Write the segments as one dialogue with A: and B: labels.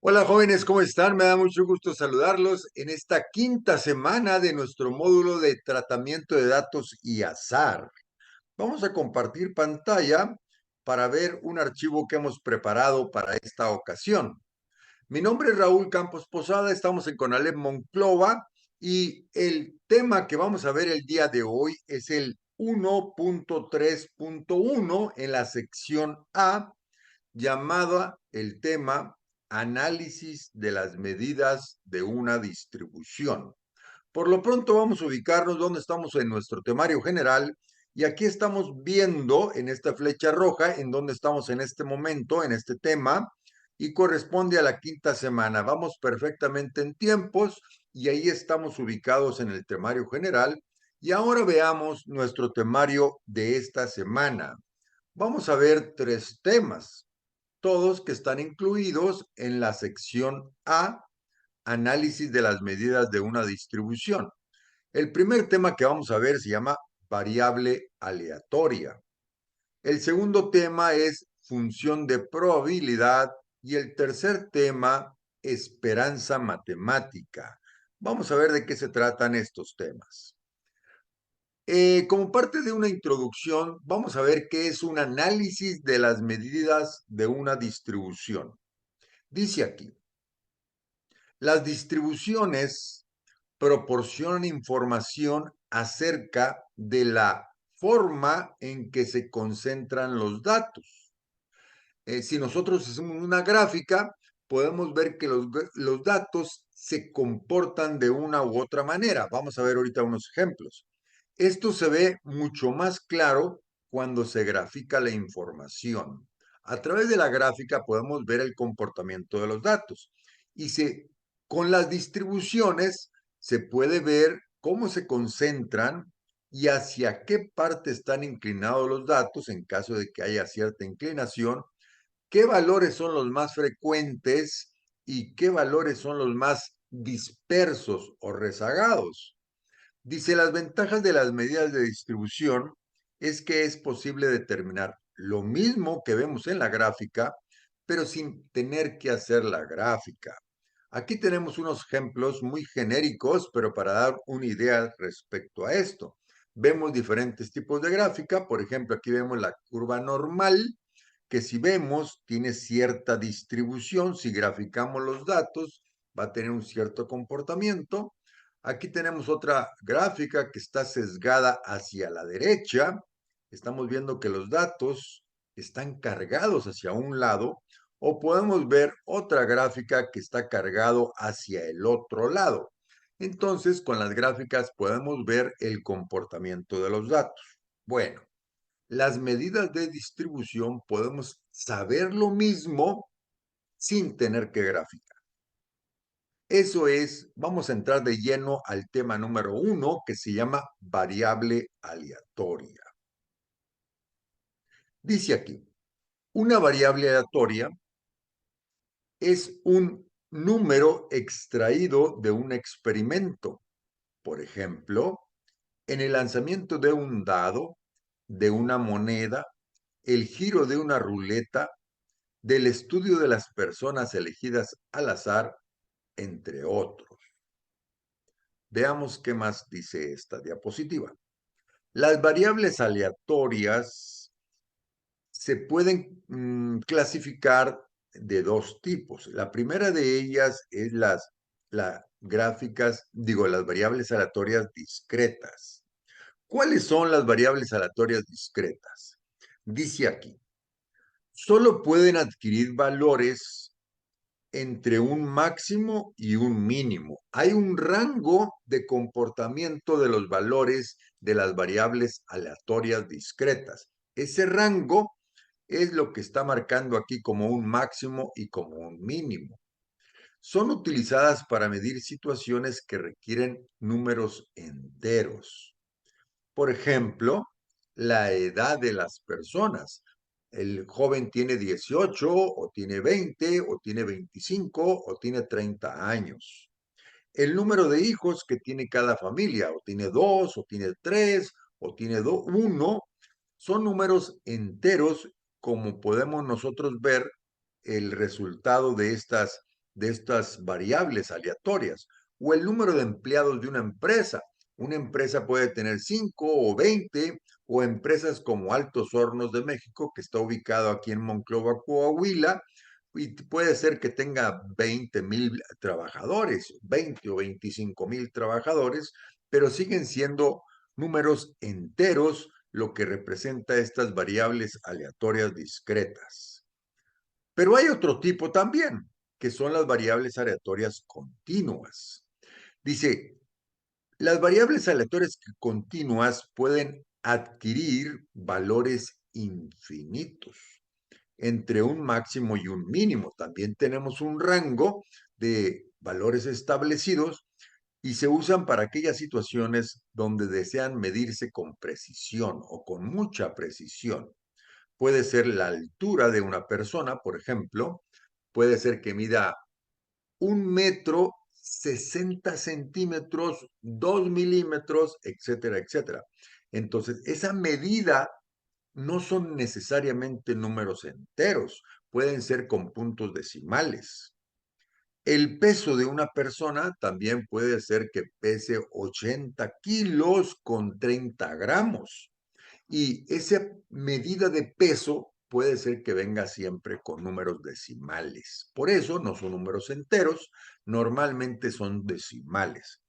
A: Hola jóvenes, ¿cómo están? Me da mucho gusto saludarlos en esta quinta semana de nuestro módulo de tratamiento de datos y azar. Vamos a compartir pantalla para ver un archivo que hemos preparado para esta ocasión. Mi nombre es Raúl Campos Posada, estamos en Conalep Monclova y el tema que vamos a ver el día de hoy es el 1.3.1 en la sección A, llamada el tema análisis de las medidas de una distribución. Por lo pronto vamos a ubicarnos donde estamos en nuestro temario general y aquí estamos viendo en esta flecha roja en donde estamos en este momento, en este tema, y corresponde a la quinta semana. Vamos perfectamente en tiempos y ahí estamos ubicados en el temario general. Y ahora veamos nuestro temario de esta semana. Vamos a ver tres temas, todos que están incluidos en la sección A, análisis de las medidas de una distribución. El primer tema que vamos a ver se llama variable aleatoria. El segundo tema es función de probabilidad y el tercer tema, esperanza matemática. Vamos a ver de qué se tratan estos temas. Como parte de una introducción, vamos a ver qué es un análisis de las medidas de una distribución. Dice aquí, las distribuciones proporcionan información acerca de la forma en que se concentran los datos. Si nosotros hacemos una gráfica, podemos ver que los datos se comportan de una u otra manera. Vamos a ver ahorita unos ejemplos. Esto se ve mucho más claro cuando se grafica la información. A través de la gráfica podemos ver el comportamiento de los datos y con las distribuciones se puede ver cómo se concentran y hacia qué parte están inclinados los datos en caso de que haya cierta inclinación, qué valores son los más frecuentes y qué valores son los más dispersos o rezagados. Dice, las ventajas de las medidas de distribución es que es posible determinar lo mismo que vemos en la gráfica, pero sin tener que hacer la gráfica. Aquí tenemos unos ejemplos muy genéricos, pero para dar una idea respecto a esto. Vemos diferentes tipos de gráfica. Por ejemplo, aquí vemos la curva normal, que si vemos tiene cierta distribución. Si graficamos los datos, va a tener un cierto comportamiento. Aquí tenemos otra gráfica que está sesgada hacia la derecha. Estamos viendo que los datos están cargados hacia un lado, o podemos ver otra gráfica que está cargado hacia el otro lado. Entonces, con las gráficas podemos ver el comportamiento de los datos. Bueno, las medidas de distribución podemos saber lo mismo sin tener que graficar. Eso es, vamos a entrar de lleno al tema número 1, que se llama variable aleatoria. Dice aquí, una variable aleatoria es un número extraído de un experimento. Por ejemplo, en el lanzamiento de un dado, de una moneda, el giro de una ruleta, del estudio de las personas elegidas al azar, entre otros. Veamos qué más dice esta diapositiva. Las variables aleatorias se pueden clasificar de dos tipos. La primera de ellas es las las variables aleatorias discretas. ¿Cuáles son las variables aleatorias discretas? Dice aquí, solo pueden adquirir valores entre un máximo y un mínimo. Hay un rango de comportamiento de los valores de las variables aleatorias discretas. Ese rango es lo que está marcando aquí como un máximo y como un mínimo. Son utilizadas para medir situaciones que requieren números enteros. Por ejemplo, la edad de las personas. El joven tiene 18 o tiene 20 o tiene 25 o tiene 30 años. El número de hijos que tiene cada familia, o tiene dos, o tiene tres, o tiene uno, son números enteros, como podemos nosotros ver el resultado de estas de estas variables aleatorias, o el número de empleados de una empresa. Una empresa puede tener 5 o 20, o empresas como Altos Hornos de México, que está ubicado aquí en Monclova, Coahuila, y puede ser que tenga 20,000 trabajadores, 20 o 25,000 trabajadores, pero siguen siendo números enteros, lo que representa estas variables aleatorias discretas. Pero hay otro tipo también, que son las variables aleatorias continuas. Dice, las variables aleatorias continuas pueden adquirir valores infinitos entre un máximo y un mínimo. También tenemos un rango de valores establecidos y se usan para aquellas situaciones donde desean medirse con precisión o con mucha precisión. Puede ser la altura de una persona, por ejemplo, puede ser que mida 1 metro, 60 centímetros, 2 milímetros, etcétera, etcétera. Entonces, esa medida no son necesariamente números enteros, pueden ser con puntos decimales. El peso de una persona también puede ser que pese 80 kilos con 30 gramos. Y esa medida de peso puede ser que venga siempre con números decimales. Por eso no son números enteros, normalmente son decimales.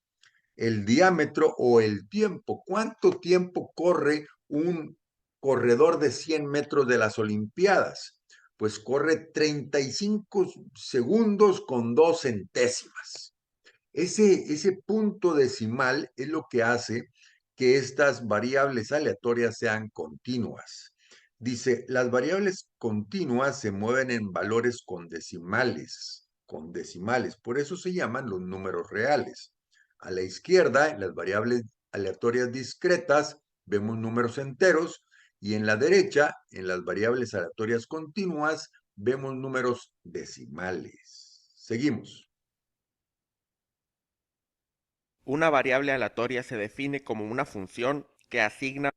A: El diámetro o el tiempo, ¿cuánto tiempo corre un corredor de 100 metros de las Olimpiadas? Pues corre 35 segundos con 2 centésimas. Ese punto decimal es lo que hace que estas variables aleatorias sean continuas. Dice, las variables continuas se mueven en valores con decimales, por eso se llaman los números reales. A la izquierda, en las variables aleatorias discretas, vemos números enteros, y en la derecha, en las variables aleatorias continuas, vemos números decimales. Seguimos.
B: Una variable aleatoria se define como una función que asigna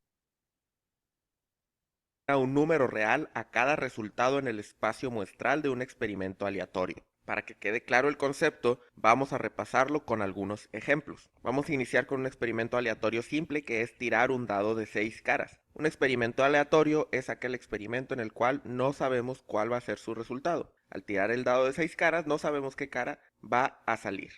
B: un número real a cada resultado en el espacio muestral de un experimento aleatorio. Para que quede claro el concepto, vamos a repasarlo con algunos ejemplos. Vamos a iniciar con un experimento aleatorio simple que es tirar un dado de 6 caras. Un experimento aleatorio es aquel experimento en el cual no sabemos cuál va a ser su resultado. Al tirar el dado de 6 caras no sabemos qué cara va a salir.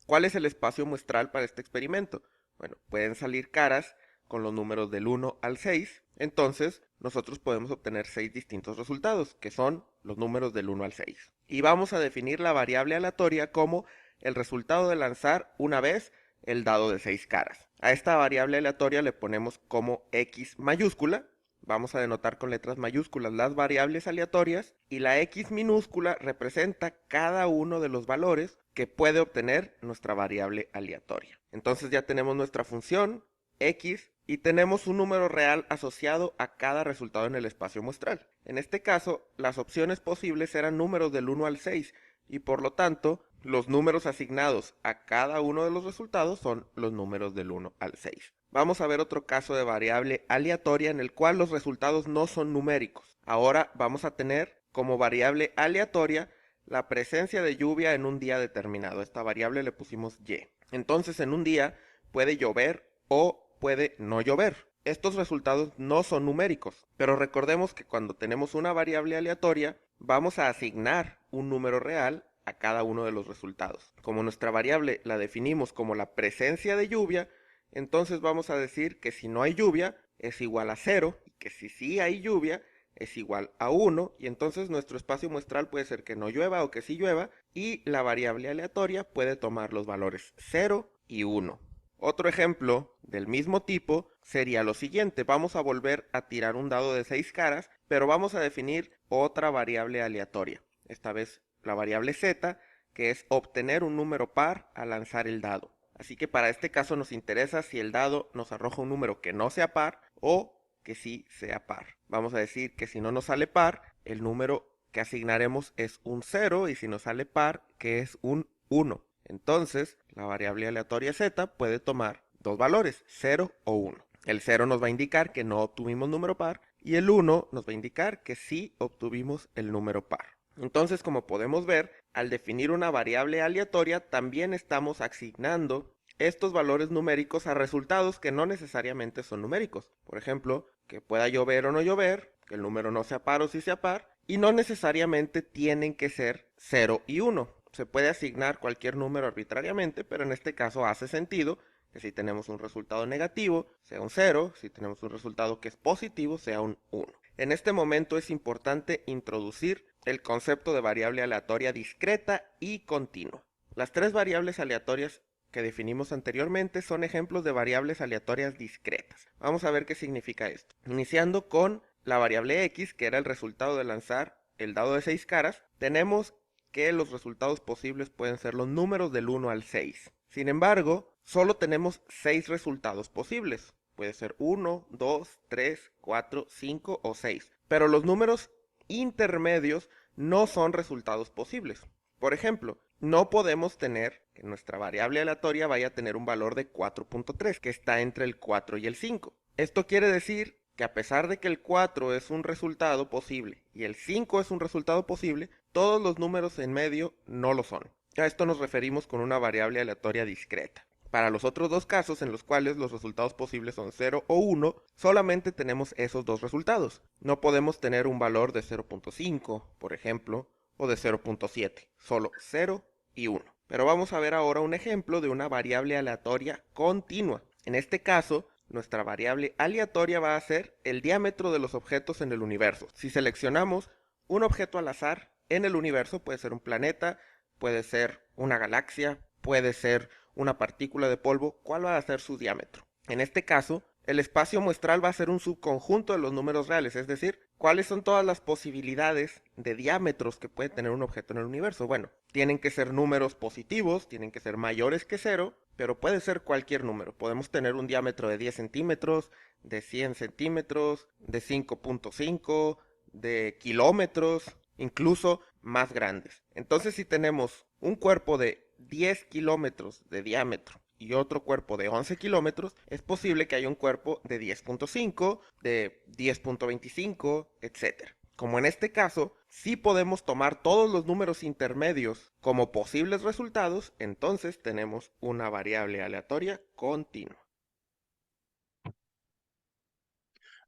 B: ¿Cuál es el espacio muestral para este experimento? Bueno, pueden salir caras con los números del 1 al 6, entonces nosotros podemos obtener 6 distintos resultados, que son los números del 1 al 6. Y vamos a definir la variable aleatoria como el resultado de lanzar una vez el dado de 6 caras. A esta variable aleatoria le ponemos como X mayúscula. Vamos a denotar con letras mayúsculas las variables aleatorias y la X minúscula representa cada uno de los valores que puede obtener nuestra variable aleatoria. Entonces ya tenemos nuestra función X y tenemos un número real asociado a cada resultado en el espacio muestral. En este caso, las opciones posibles eran números del 1 al 6 y por lo tanto, los números asignados a cada uno de los resultados son los números del 1 al 6. Vamos a ver otro caso de variable aleatoria en el cual los resultados no son numéricos. Ahora vamos a tener como variable aleatoria la presencia de lluvia en un día determinado. Esta variable le pusimos Y. Entonces en un día puede llover o puede no llover. Estos resultados no son numéricos, pero recordemos que cuando tenemos una variable aleatoria, vamos a asignar un número real a cada uno de los resultados. Como nuestra variable la definimos como la presencia de lluvia, entonces vamos a decir que si no hay lluvia es igual a 0 y que si sí hay lluvia es igual a 1 y entonces nuestro espacio muestral puede ser que no llueva o que sí llueva y la variable aleatoria puede tomar los valores 0 y 1. Otro ejemplo del mismo tipo sería lo siguiente. Vamos a volver a tirar un dado de 6 caras, pero vamos a definir otra variable aleatoria. Esta vez la variable z, que es obtener un número par al lanzar el dado. Así que para este caso nos interesa si el dado nos arroja un número que no sea par o que sí sea par. Vamos a decir que si no nos sale par, el número que asignaremos es un 0 y si nos sale par, que es un 1. Entonces, la variable aleatoria z puede tomar dos valores, 0 o 1. El 0 nos va a indicar que no obtuvimos número par y el 1 nos va a indicar que sí obtuvimos el número par. Entonces, como podemos ver, al definir una variable aleatoria, también estamos asignando estos valores numéricos a resultados que no necesariamente son numéricos. Por ejemplo, que pueda llover o no llover, que el número no sea par o sí sea par, y no necesariamente tienen que ser 0 y 1. Se puede asignar cualquier número arbitrariamente, pero en este caso hace sentido que si tenemos un resultado negativo, sea un 0, si tenemos un resultado que es positivo, sea un 1. En este momento es importante introducir el concepto de variable aleatoria discreta y continua. Las tres variables aleatorias que definimos anteriormente son ejemplos de variables aleatorias discretas. Vamos a ver qué significa esto. Iniciando con la variable x, que era el resultado de lanzar el dado de 6 caras, tenemos que los resultados posibles pueden ser los números del 1 al 6. Sin embargo, solo tenemos 6 resultados posibles. Puede ser 1, 2, 3, 4, 5 o 6. Pero los números intermedios no son resultados posibles. Por ejemplo, no podemos tener que nuestra variable aleatoria vaya a tener un valor de 4.3, que está entre el 4 y el 5. Esto quiere decir que a pesar de que el 4 es un resultado posible y el 5 es un resultado posible, todos los números en medio no lo son. A esto nos referimos con una variable aleatoria discreta. Para los otros dos casos en los cuales los resultados posibles son 0 o 1, solamente tenemos esos dos resultados. No podemos tener un valor de 0.5, por ejemplo, o de 0.7, solo 0 y 1. Pero vamos a ver ahora un ejemplo de una variable aleatoria continua. En este caso, nuestra variable aleatoria va a ser el diámetro de los objetos en el universo. Si seleccionamos un objeto al azar en el universo, puede ser un planeta, puede ser una galaxia, puede ser una partícula de polvo, ¿cuál va a ser su diámetro? En este caso, el espacio muestral va a ser un subconjunto de los números reales, es decir, ¿cuáles son todas las posibilidades de diámetros que puede tener un objeto en el universo? Bueno, tienen que ser números positivos, tienen que ser mayores que 0, pero puede ser cualquier número. Podemos tener un diámetro de 10 centímetros, de 100 centímetros, de 5.5, de kilómetros, incluso más grandes. Entonces, si tenemos un cuerpo de 10 kilómetros de diámetro y otro cuerpo de 11 kilómetros, es posible que haya un cuerpo de 10.5, de 10.25, etc. Como en este caso, si podemos tomar todos los números intermedios como posibles resultados, entonces tenemos una variable aleatoria continua.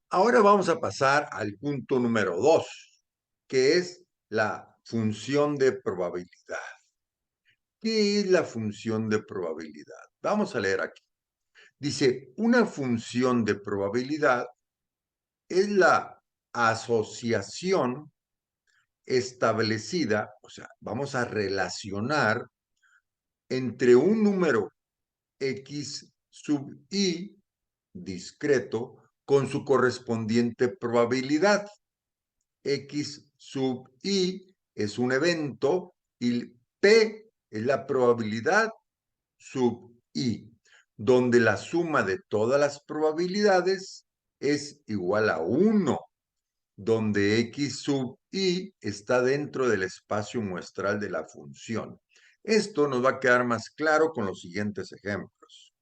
A: Ahora vamos a pasar al punto número 2, que es la función de probabilidad. ¿Qué es la función de probabilidad? Vamos a leer aquí. Dice, una función de probabilidad es la asociación establecida, o sea, vamos a relacionar entre un número x sub i discreto con su correspondiente probabilidad. X sub i es un evento y p es la probabilidad sub i, donde la suma de todas las probabilidades es igual a 1, donde x sub i está dentro del espacio muestral de la función. Esto nos va a quedar más claro con los siguientes ejemplos.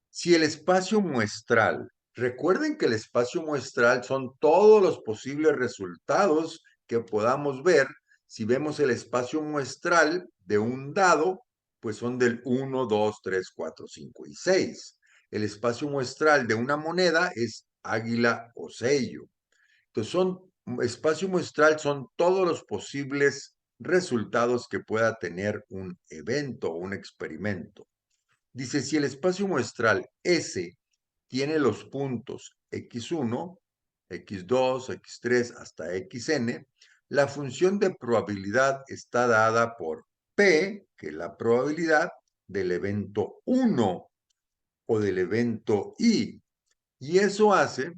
A: Si el espacio muestral, recuerden que el espacio muestral son todos los posibles resultados que podamos ver. Si vemos el espacio muestral de un dado, pues son del 1, 2, 3, 4, 5 y 6. El espacio muestral de una moneda es águila o sello. Entonces, espacio muestral son todos los posibles resultados que pueda tener un evento o un experimento. Dice, si el espacio muestral S tiene los puntos x1, x2, x3 hasta xn, la función de probabilidad está dada por P, que es la probabilidad del evento 1 o del evento I. Y eso hace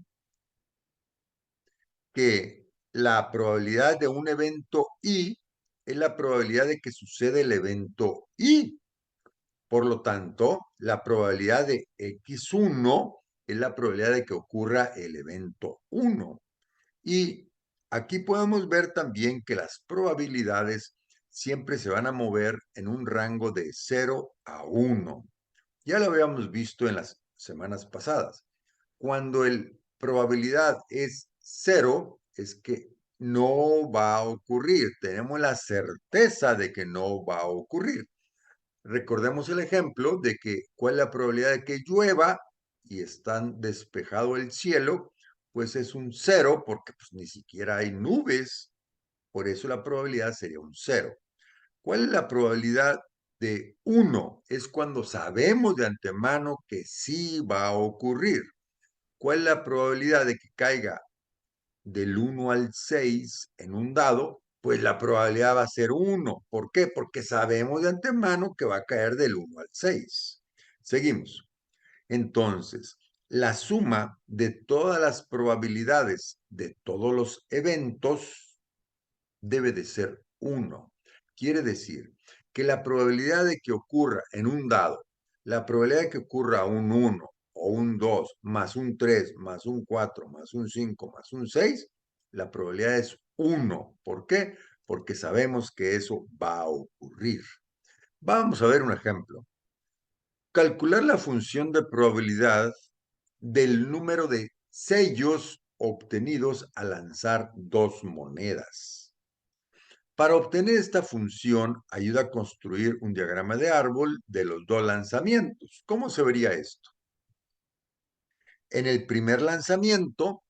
A: que la probabilidad de un evento I es la probabilidad de que suceda el evento I. Por lo tanto, la probabilidad de x1 es la probabilidad de que ocurra el evento 1. Y aquí podemos ver también que las probabilidades siempre se van a mover en un rango de 0 a 1. Ya lo habíamos visto en las semanas pasadas. Cuando el probabilidad es 0, es que no va a ocurrir. Tenemos la certeza de que no va a ocurrir. Recordemos el ejemplo de que cuál es la probabilidad de que llueva y está despejado el cielo, pues es un cero porque pues, ni siquiera hay nubes, por eso la probabilidad sería un cero. ¿Cuál es la probabilidad de uno? Es cuando sabemos de antemano que sí va a ocurrir. ¿Cuál es la probabilidad de que caiga del 1 al 6 en un dado? Pues la probabilidad va a ser 1. ¿Por qué? Porque sabemos de antemano que va a caer del 1 al 6. Seguimos. Entonces, la suma de todas las probabilidades de todos los eventos debe de ser 1. Quiere decir que la probabilidad de que ocurra en un dado, la probabilidad de que ocurra un 1 o un 2 más un 3 más un 4 más un 5 más un 6, la probabilidad es 1. ¿Por qué? Porque sabemos que eso va a ocurrir. Vamos a ver un ejemplo. Calcular la función de probabilidad del número de sellos obtenidos al lanzar dos monedas. Para obtener esta función, ayuda a construir un diagrama de árbol de los dos lanzamientos. ¿Cómo se vería esto? En el primer lanzamiento,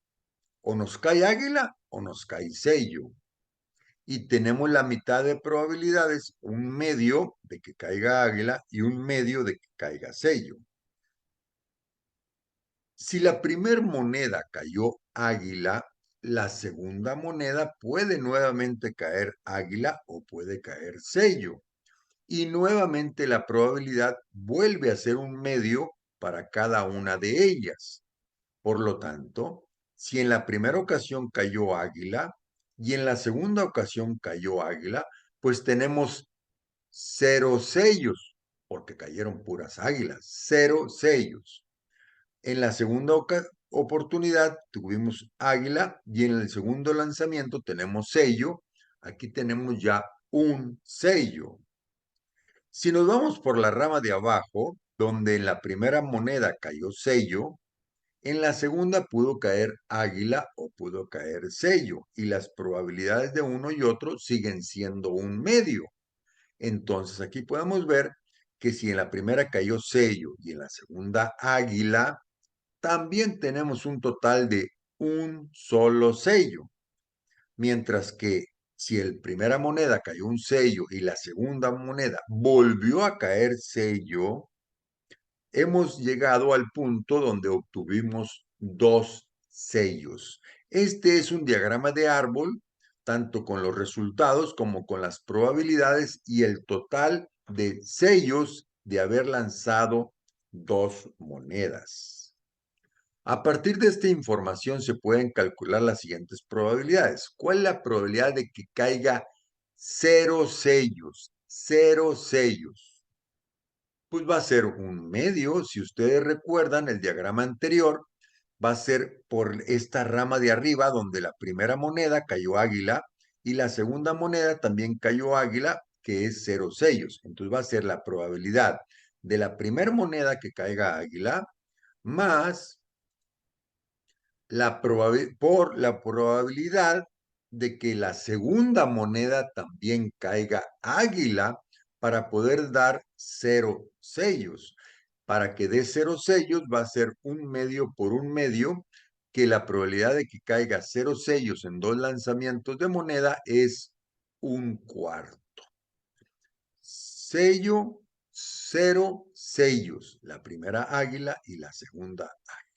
A: o nos cae águila o nos cae sello. Y tenemos la mitad de probabilidades, un medio de que caiga águila y un medio de que caiga sello. Si la primera moneda cayó águila, la segunda moneda puede nuevamente caer águila o puede caer sello. Y nuevamente la probabilidad vuelve a ser un medio para cada una de ellas. Por lo tanto, si en la primera ocasión cayó águila y en la segunda ocasión cayó águila, pues tenemos 0 sellos, porque cayeron puras águilas, 0 sellos. En la segunda oportunidad tuvimos águila y en el segundo lanzamiento tenemos sello. Aquí tenemos ya un sello. Si nos vamos por la rama de abajo, donde en la primera moneda cayó sello, en la segunda pudo caer águila o pudo caer sello, y las probabilidades de uno y otro siguen siendo un medio. Entonces aquí podemos ver que si en la primera cayó sello y en la segunda águila, también tenemos un total de un solo sello. Mientras que si en primera moneda cayó un sello y la segunda moneda volvió a caer sello, hemos llegado al punto donde obtuvimos dos sellos. Este es un diagrama de árbol, tanto con los resultados como con las probabilidades y el total de sellos de haber lanzado dos monedas. A partir de esta información se pueden calcular las siguientes probabilidades. ¿Cuál es la probabilidad de que caiga cero sellos? Cero sellos. Pues va a ser un medio. Si ustedes recuerdan el diagrama anterior, va a ser por esta rama de arriba donde la primera moneda cayó águila y la segunda moneda también cayó águila, que es cero sellos. Entonces va a ser la probabilidad de la primera moneda que caiga águila más por la probabilidad de que la segunda moneda también caiga águila para poder dar cero sellos. Para que dé cero sellos va a ser un medio por un medio, que la probabilidad de que caiga cero sellos en dos lanzamientos de moneda es un cuarto. Sello, cero sellos, la primera águila y la segunda águila.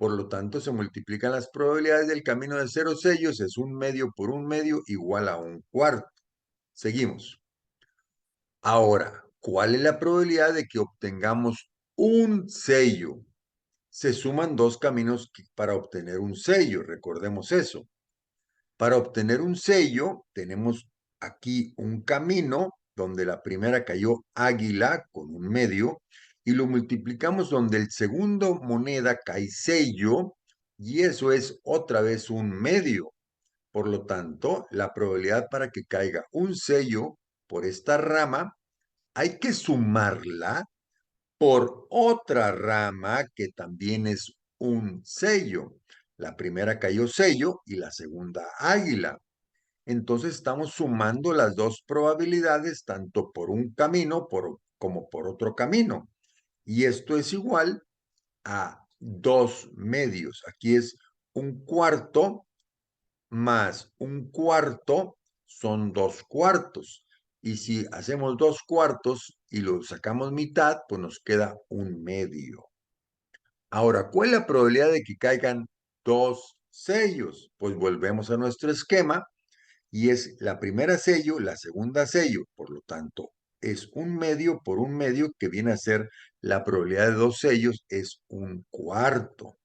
A: Por lo tanto, se multiplican las probabilidades del camino de cero sellos, es un medio por un medio igual a un cuarto. Seguimos. Ahora, ¿cuál es la probabilidad de que obtengamos un sello? Se suman dos caminos para obtener un sello, recordemos eso. Para obtener un sello, tenemos aquí un camino donde la primera cayó águila con un medio y lo multiplicamos donde el segundo moneda cae sello y eso es otra vez un medio. Por lo tanto, la probabilidad para que caiga un sello por esta rama hay que sumarla por otra rama que también es un sello. La primera cayó sello y la segunda águila. Entonces estamos sumando las dos probabilidades, tanto por un camino como por otro camino. Y esto es igual a 2 medios. Aquí es un cuarto más un cuarto son 2 cuartos. Y si hacemos 2 cuartos y lo sacamos mitad, pues nos queda 1 medio. Ahora, ¿cuál es la probabilidad de que caigan 2 sellos? Pues volvemos a nuestro esquema y es la primera sello, la segunda sello. Por lo tanto, es 1 medio por 1 medio, que viene a ser la probabilidad de 2 sellos, es 1 cuarto.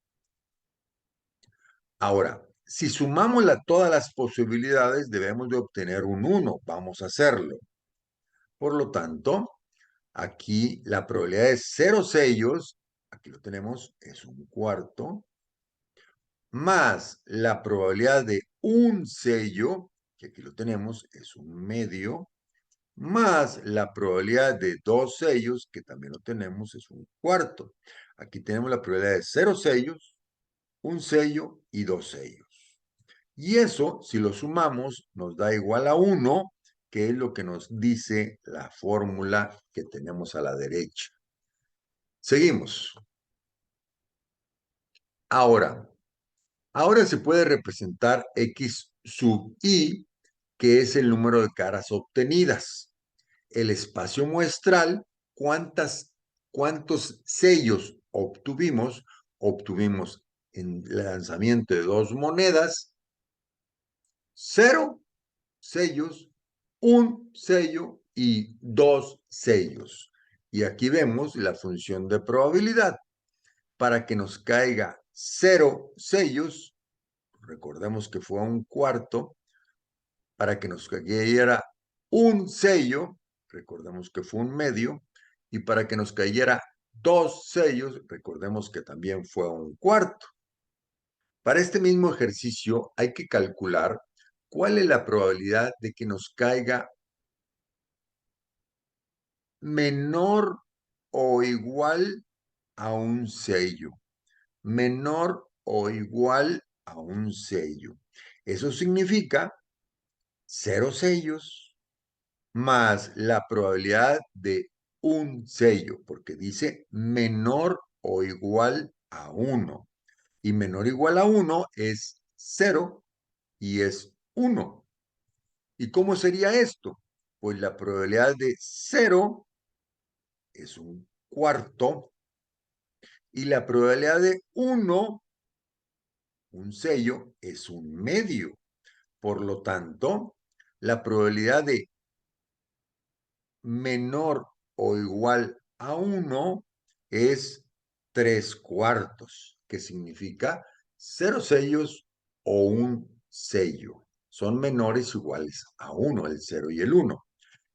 A: Ahora, si sumamos todas las posibilidades, debemos de obtener un 1. Vamos a hacerlo. Por lo tanto, aquí la probabilidad de 0 sellos, aquí lo tenemos, es 1 cuarto, más la probabilidad de 1 sello, que aquí lo tenemos, es 1 medio, más la probabilidad de 2 sellos, que también lo tenemos, es 1 cuarto. Aquí tenemos la probabilidad de 0 sellos, 1 sello y 2 sellos. Y eso, si lo sumamos, nos da igual a 1, que es lo que nos dice la fórmula que tenemos a la derecha. Seguimos. Ahora se puede representar x sub i, que es el número de caras obtenidas. El espacio muestral, ¿cuántos sellos obtuvimos? Obtuvimos en el lanzamiento de 2 monedas, 0 sellos, 1 sello y 2 sellos. Y aquí vemos la función de probabilidad. Para que nos caiga 0 sellos, recordemos que fue 1 cuarto. Para que nos cayera 1 sello, recordemos que fue 1 medio. Y para que nos cayera 2 sellos, recordemos que también fue 1 cuarto. Para este mismo ejercicio hay que calcular cuál es la probabilidad de que nos caiga menor o igual a 1 sello. Menor o igual a 1 sello. Eso significa 0 sellos más la probabilidad de 1 sello, porque dice menor o igual a 1. Y menor o igual a 1 es 0 y es 1. ¿Y cómo sería esto? Pues la probabilidad de 0 es 1 cuarto y la probabilidad de 1 sello, es 1 medio. Por lo tanto, la probabilidad de menor o igual a 1 es 3 cuartos, que significa 0 sellos o 1 sello. Son menores o iguales a 1, el 0 y el 1.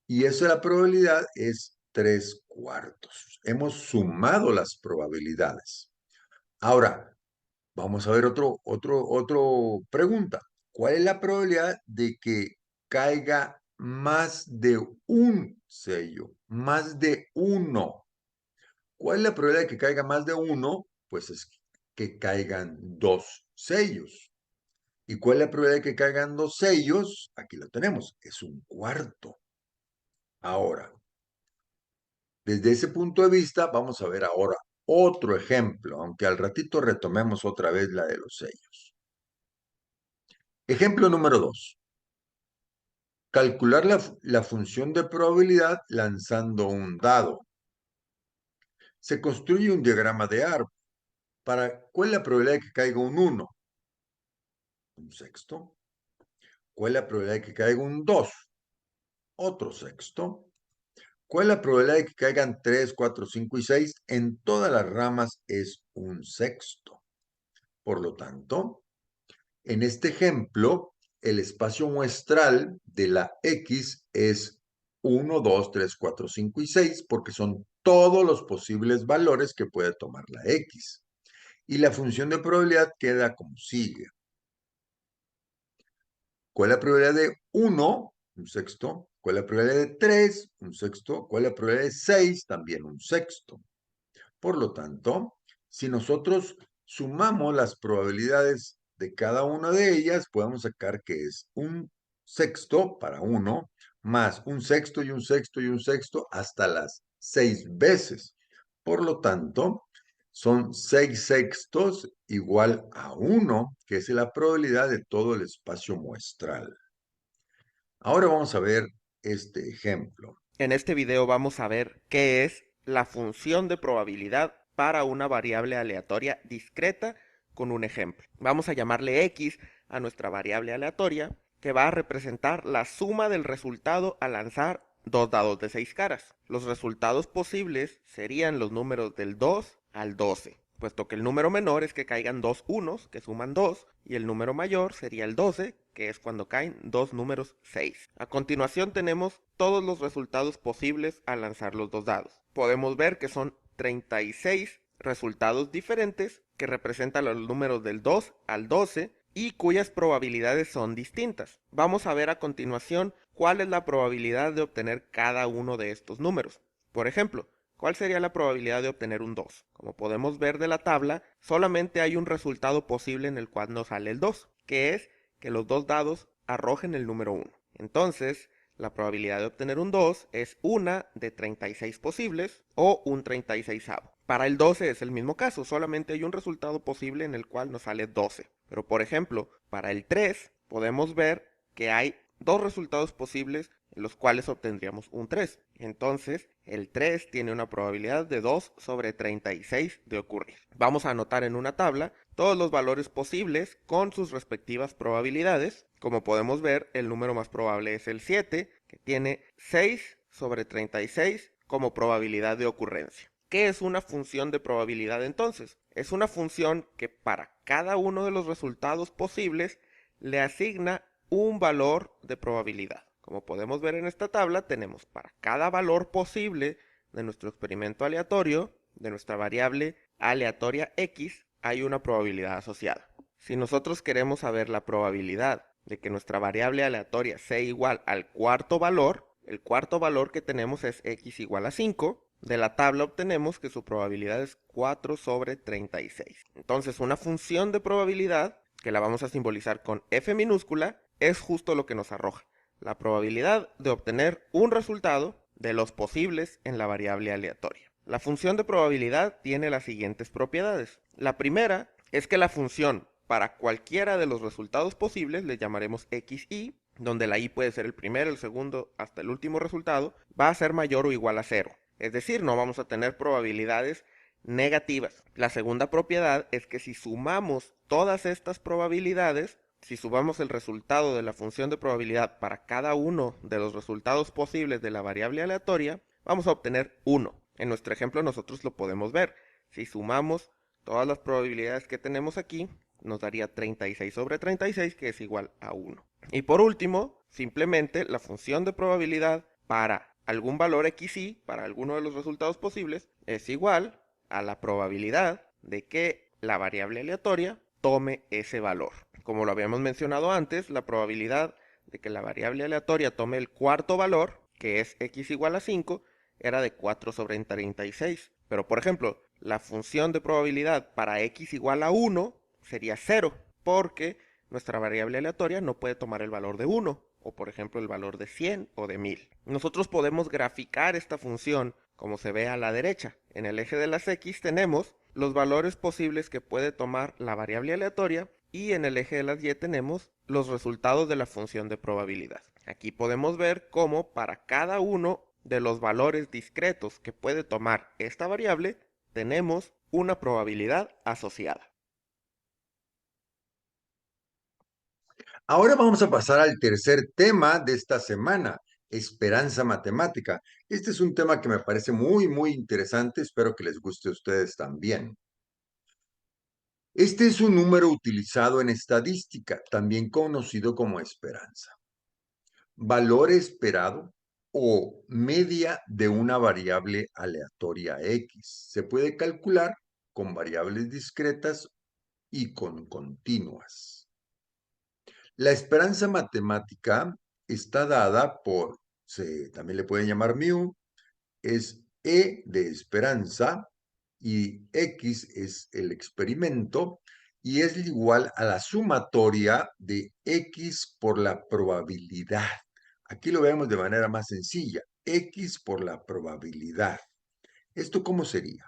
A: Y eso, la probabilidad es 3 cuartos. Hemos sumado las probabilidades. Ahora, vamos a ver otro pregunta. ¿Cuál es la probabilidad de que caiga más de 1 sello? Más de 1. ¿Cuál es la probabilidad de que caiga más de 1? Pues es que caigan 2 sellos. ¿Y cuál es la probabilidad de que caigan 2 sellos? Aquí lo tenemos, es 1 cuarto. Ahora, desde ese punto de vista, vamos a ver ahora otro ejemplo, aunque al ratito retomemos otra vez la de los sellos. Ejemplo número 2. Calcular la función de probabilidad lanzando un dado. Se construye un diagrama de árbol. ¿Cuál es la probabilidad de que caiga un 1? 1 sexto. ¿Cuál es la probabilidad de que caiga un 2? Otro sexto. ¿Cuál es la probabilidad de que caigan 3, 4, 5 y 6? En todas las ramas es 1 sexto. Por lo tanto, en este ejemplo, el espacio muestral de la X es 1, 2, 3, 4, 5 y 6, porque son todos los posibles valores que puede tomar la X. Y la función de probabilidad queda como sigue. ¿Cuál es la probabilidad de 1? 1 sexto. ¿Cuál es la probabilidad de 3? 1 sexto. ¿Cuál es la probabilidad de 6? También 1 sexto. Por lo tanto, si nosotros sumamos las probabilidades de cada una de ellas, podemos sacar que es un sexto para 1, más un sexto y un sexto y un sexto hasta las 6 veces. Por lo tanto, son 6 sextos igual a 1, que es la probabilidad de todo el espacio muestral. Ahora vamos a ver este ejemplo.
B: En este video vamos a ver qué es la función de probabilidad para una variable aleatoria discreta con un ejemplo. Vamos a llamarle x a nuestra variable aleatoria, que va a representar la suma del resultado al lanzar dos dados de 6 caras. Los resultados posibles serían los números del 2 al 12, puesto que el número menor es que caigan dos unos, que suman 2, y el número mayor sería el 12, que es cuando caen dos números 6. A continuación tenemos todos los resultados posibles al lanzar los dos dados. Podemos ver que son 36 resultados diferentes que representan los números del 2 al 12 y cuyas probabilidades son distintas. Vamos a ver a continuación cuál es la probabilidad de obtener cada uno de estos números. Por ejemplo, ¿cuál sería la probabilidad de obtener un 2? Como podemos ver de la tabla, solamente hay un resultado posible en el cual nos sale el 2, que es que los dos dados arrojen el número 1. Entonces, la probabilidad de obtener un 2 es una de 36 posibles o un 36avo. Para el 12 es el mismo caso, solamente hay un resultado posible en el cual nos sale 12. Pero por ejemplo, para el 3 podemos ver que hay dos resultados posibles en los cuales obtendríamos un 3. Entonces, el 3 tiene una probabilidad de 2 sobre 36 de ocurrir. Vamos a anotar en una tabla todos los valores posibles con sus respectivas probabilidades. Como podemos ver, el número más probable es el 7, que tiene 6 sobre 36 como probabilidad de ocurrencia. ¿Qué es una función de probabilidad entonces? Es una función que para cada uno de los resultados posibles le asigna un valor de probabilidad. Como podemos ver en esta tabla, tenemos para cada valor posible de nuestro experimento aleatorio, de nuestra variable aleatoria x, hay una probabilidad asociada. Si nosotros queremos saber la probabilidad de que nuestra variable aleatoria sea igual al cuarto valor, el cuarto valor que tenemos es x igual a 5, de la tabla obtenemos que su probabilidad es 4 sobre 36. Entonces, una función de probabilidad, que la vamos a simbolizar con f minúscula, es justo lo que nos arroja la probabilidad de obtener un resultado de los posibles en la variable aleatoria. La función de probabilidad tiene las siguientes propiedades. La primera es que la función para cualquiera de los resultados posibles le llamaremos xi, donde la i puede ser el primero, el segundo, hasta el último resultado, va a ser mayor o igual a 0. Es decir, no vamos a tener probabilidades negativas. La segunda propiedad es que si sumamos todas estas probabilidades, si sumamos el resultado de la función de probabilidad para cada uno de los resultados posibles de la variable aleatoria, vamos a obtener 1. En nuestro ejemplo nosotros lo podemos ver. Si sumamos todas las probabilidades que tenemos aquí, nos daría 36 sobre 36, que es igual a 1. Y por último, simplemente la función de probabilidad para algún valor xi, para alguno de los resultados posibles, es igual a la probabilidad de que la variable aleatoria tome ese valor. Como lo habíamos mencionado antes, la probabilidad de que la variable aleatoria tome el cuarto valor, que es x igual a 5, era de 4 sobre 36. Pero por ejemplo, la función de probabilidad para x igual a 1 sería 0, porque nuestra variable aleatoria no puede tomar el valor de 1, o por ejemplo el valor de 100 o de 1000. Nosotros podemos graficar esta función como se ve a la derecha. En el eje de las x tenemos los valores posibles que puede tomar la variable aleatoria y en el eje de las y tenemos los resultados de la función de probabilidad. Aquí podemos ver cómo para cada uno de los valores discretos que puede tomar esta variable tenemos una probabilidad asociada.
A: Ahora vamos a pasar al tercer tema de esta semana, esperanza matemática. Este es un tema que me parece muy interesante, espero que les guste a ustedes también. Este es un número utilizado en estadística, también conocido como esperanza. Valor esperado o media de una variable aleatoria X. Se puede calcular con variables discretas y con continuas. La esperanza matemática está dada por, también le pueden llamar mu, es E de esperanza y X es el experimento y es igual a la sumatoria de X por la probabilidad. Aquí lo vemos de manera más sencilla, X por la probabilidad. ¿Esto cómo sería?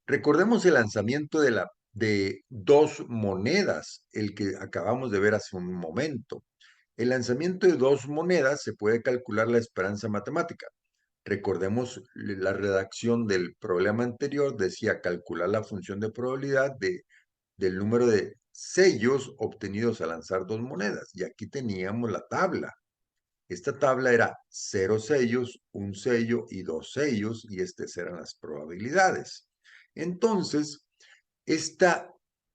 A: Recordemos el lanzamiento de dos monedas, el que acabamos de ver hace un momento. El lanzamiento de dos monedas se puede calcular la esperanza matemática. Recordemos la redacción del problema anterior, decía calcular la función de probabilidad del número de sellos obtenidos al lanzar dos monedas. Y aquí teníamos la tabla. Esta tabla era 0 sellos, un sello y dos sellos, y estas eran las probabilidades. Entonces, esta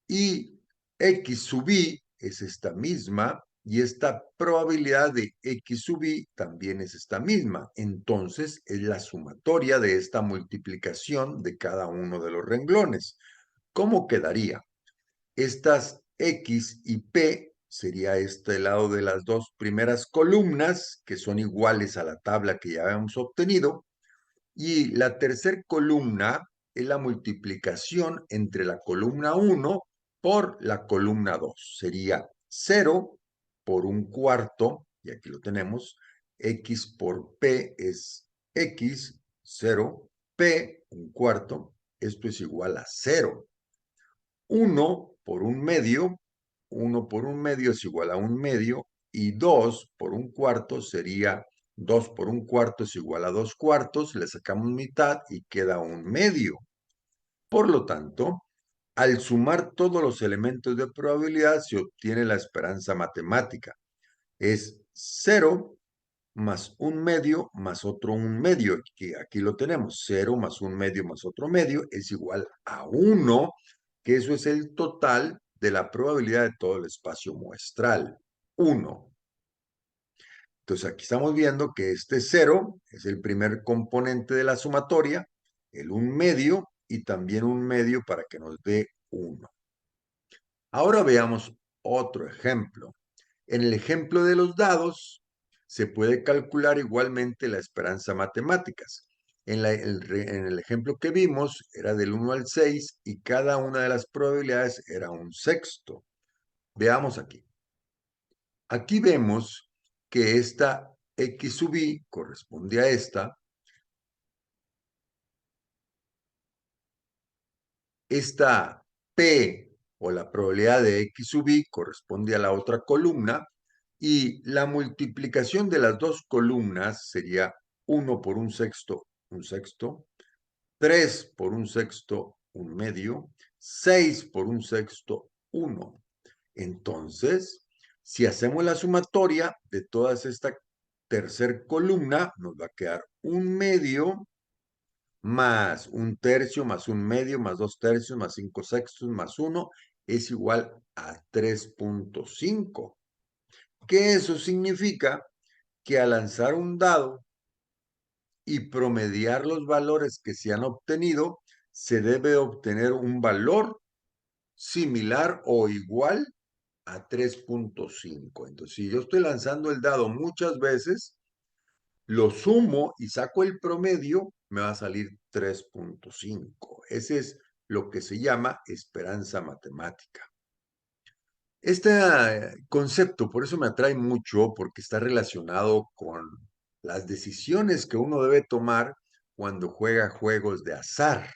A: y x sub i es esta misma, y esta probabilidad de x sub i también es esta misma. Entonces, es la sumatoria de esta multiplicación de cada uno de los renglones. ¿Cómo quedaría? Estas X y P sería este lado de las dos primeras columnas, que son iguales a la tabla que ya habíamos obtenido, y la tercera columna es la multiplicación entre la columna 1 por la columna 2. Sería 0 por un cuarto, y aquí lo tenemos, X por P es X, 0, P, un cuarto, esto es igual a 0. 1 por un medio, 1 por un medio es igual a un medio, y 2 por un cuarto sería 2 por un cuarto es igual a 2 cuartos, le sacamos mitad y queda un medio. Por lo tanto, al sumar todos los elementos de probabilidad se obtiene la esperanza matemática. Es 0 más un medio más otro un medio, que aquí lo tenemos, 0 más un medio más otro medio es igual a 1, que eso es el total de la probabilidad de todo el espacio muestral, 1. Entonces aquí estamos viendo que este 0 es el primer componente de la sumatoria, el un medio y también un medio para que nos dé 1. Ahora veamos otro ejemplo. En el ejemplo de los dados, se puede calcular igualmente la esperanza matemáticas. En el ejemplo que vimos era del 1 al 6 y cada una de las probabilidades era un sexto. Veamos aquí. Aquí vemos que esta x sub i corresponde a esta p o la probabilidad de x sub i corresponde a la otra columna, y la multiplicación de las dos columnas sería 1 por un sexto, 3 por un sexto, un medio, 6 por un sexto, 1. Entonces, si hacemos la sumatoria de todas esta tercer columna, nos va a quedar un medio más un tercio, más un medio, más dos tercios, más 5 sextos, más 1, es igual a 3.5. Que eso significa que al lanzar un dado y promediar los valores que se han obtenido, se debe obtener un valor similar o igual a 3.5. Entonces, si yo estoy lanzando el dado muchas veces, lo sumo y saco el promedio, me va a salir 3.5. Ese es lo que se llama esperanza matemática. Este concepto, por eso me atrae mucho, porque está relacionado con las decisiones que uno debe tomar cuando juega juegos de azar.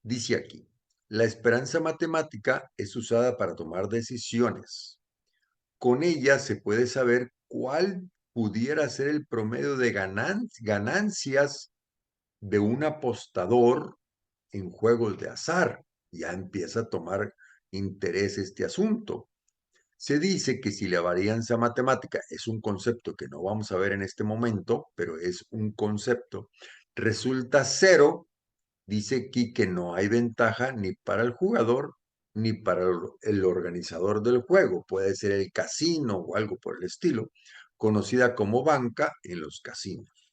A: Dice aquí, la esperanza matemática es usada para tomar decisiones. Con ella se puede saber cuál pudiera ser el promedio de ganancias de un apostador en juegos de azar. Ya empieza a tomar interés este asunto. Se dice que si la varianza matemática es un concepto que no vamos a ver en este momento, pero es un concepto, resulta 0, dice aquí que no hay ventaja ni para el jugador ni para el organizador del juego. Puede ser el casino o algo por el estilo, conocida como banca en los casinos.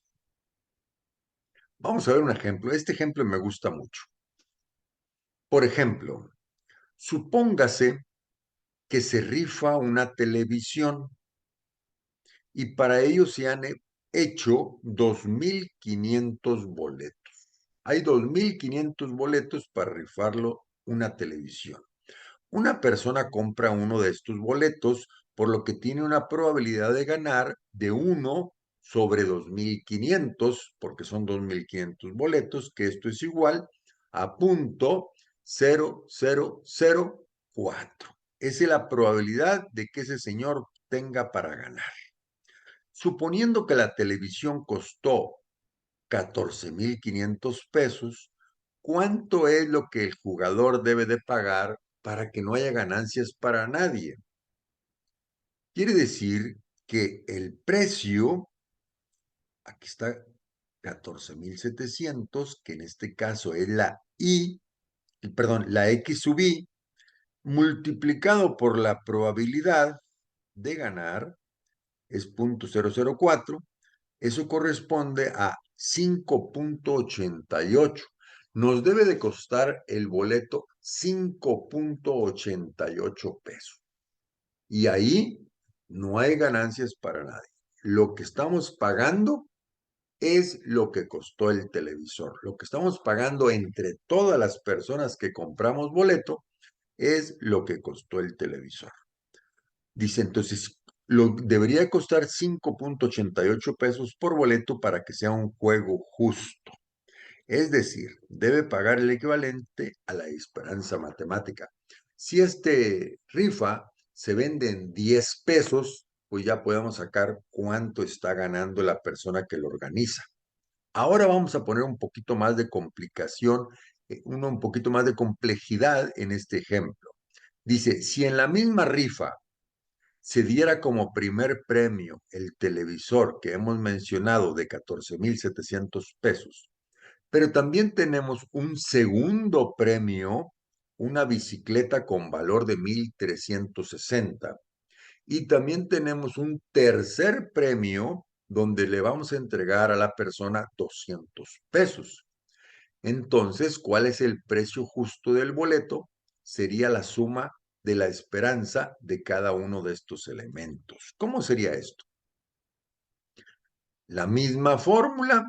A: Vamos a ver un ejemplo. Este ejemplo me gusta mucho. Por ejemplo, supóngase que se rifa una televisión y para ello se han hecho 2.500 boletos. Hay 2.500 boletos para rifarlo una televisión. Una persona compra uno de estos boletos, por lo que tiene una probabilidad de ganar de 1/2.500, porque son 2.500 boletos, que esto es igual a 0.0004. Esa es la probabilidad de que ese señor tenga para ganar. Suponiendo que la televisión costó 14.500 pesos, ¿cuánto es lo que el jugador debe de pagar para que no haya ganancias para nadie? Quiere decir que el precio, aquí está 14.700, que en este caso es la X sub I, multiplicado por la probabilidad de ganar, es 0.004. Eso corresponde a 5.88. Nos debe de costar el boleto 5.88 pesos. Y ahí no hay ganancias para nadie. Lo que estamos pagando es lo que costó el televisor. Lo que estamos pagando entre todas las personas que compramos boleto es lo que costó el televisor. Dice entonces, debería costar 5.88 pesos por boleto para que sea un juego justo. Es decir, debe pagar el equivalente a la esperanza matemática. Si este rifa se vende en 10 pesos, pues ya podemos sacar cuánto está ganando la persona que lo organiza. Ahora vamos a poner un poquito más de complicación, un poquito más de complejidad en este ejemplo. Dice, si en la misma rifa se diera como primer premio el televisor que hemos mencionado de 14.700 pesos, pero también tenemos un segundo premio, una bicicleta con valor de 1.360, y también tenemos un tercer premio donde le vamos a entregar a la persona 200 pesos. Entonces, ¿cuál es el precio justo del boleto? Sería la suma de la esperanza de cada uno de estos elementos. ¿Cómo sería esto? La misma fórmula,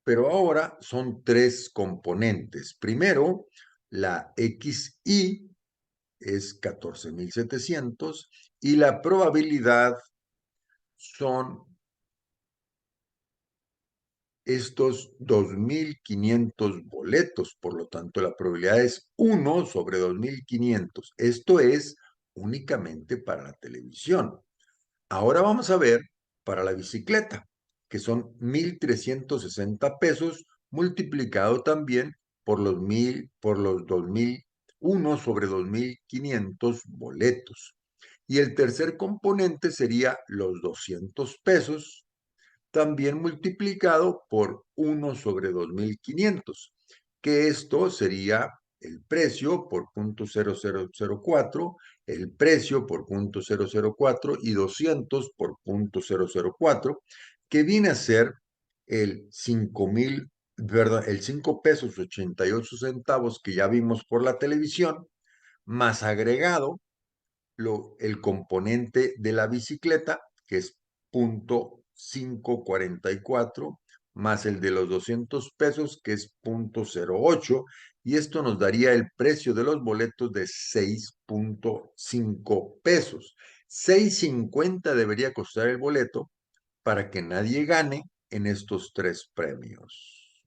A: pero ahora son tres componentes. Primero, la XI es 14.700 y la probabilidad son estos 2.500 boletos. Por lo tanto, la probabilidad es 1/2.500. Esto es únicamente para la televisión. Ahora vamos a ver para la bicicleta, que son 1.360 pesos multiplicado también por los 2.000, 1/2.500 boletos. Y el tercer componente sería los 200 pesos también multiplicado por 1/2.500, que esto sería el precio por 0.0004, el precio por 0.004 y 200 por 0.004, que viene a ser el 5.000, ¿verdad? El 5 pesos 88 centavos que ya vimos por la televisión, más agregado el componente de la bicicleta, que es 0.544, más el de los 200 pesos, que es 0.08, y esto nos daría el precio de los boletos de 6.5 pesos. 6.50 debería costar el boleto para que nadie gane en estos tres premios.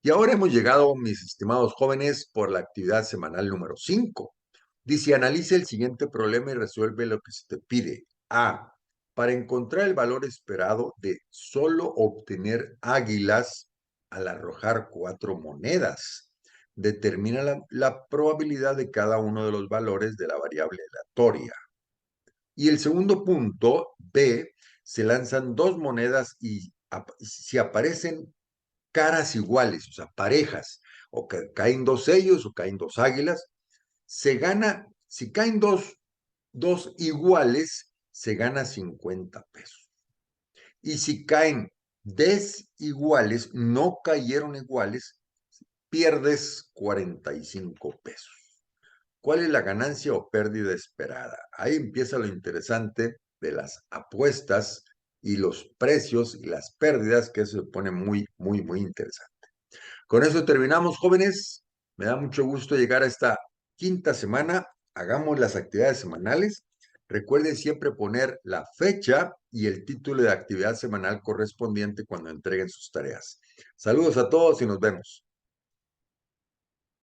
A: Y ahora hemos llegado, mis estimados jóvenes, por la actividad semanal número 5. Dice, analiza el siguiente problema y resuelve lo que se te pide. A. Para encontrar el valor esperado de solo obtener águilas al arrojar 4 monedas. Determina la probabilidad de cada uno de los valores de la variable aleatoria. Y el segundo punto, B, se lanzan 2 monedas y si aparecen caras iguales, o sea, parejas, o que caen 2 sellos o caen 2 águilas, se gana, si caen dos iguales, se gana 50 pesos. Y si caen desiguales, no cayeron iguales, pierdes 45 pesos. ¿Cuál es la ganancia o pérdida esperada? Ahí empieza lo interesante de las apuestas y los precios y las pérdidas, que eso se pone muy, muy, muy interesante. Con eso terminamos, jóvenes. Me da mucho gusto llegar a esta quinta semana. Hagamos las actividades semanales. Recuerden siempre poner la fecha y el título de actividad semanal correspondiente cuando entreguen sus tareas. Saludos a todos y nos vemos.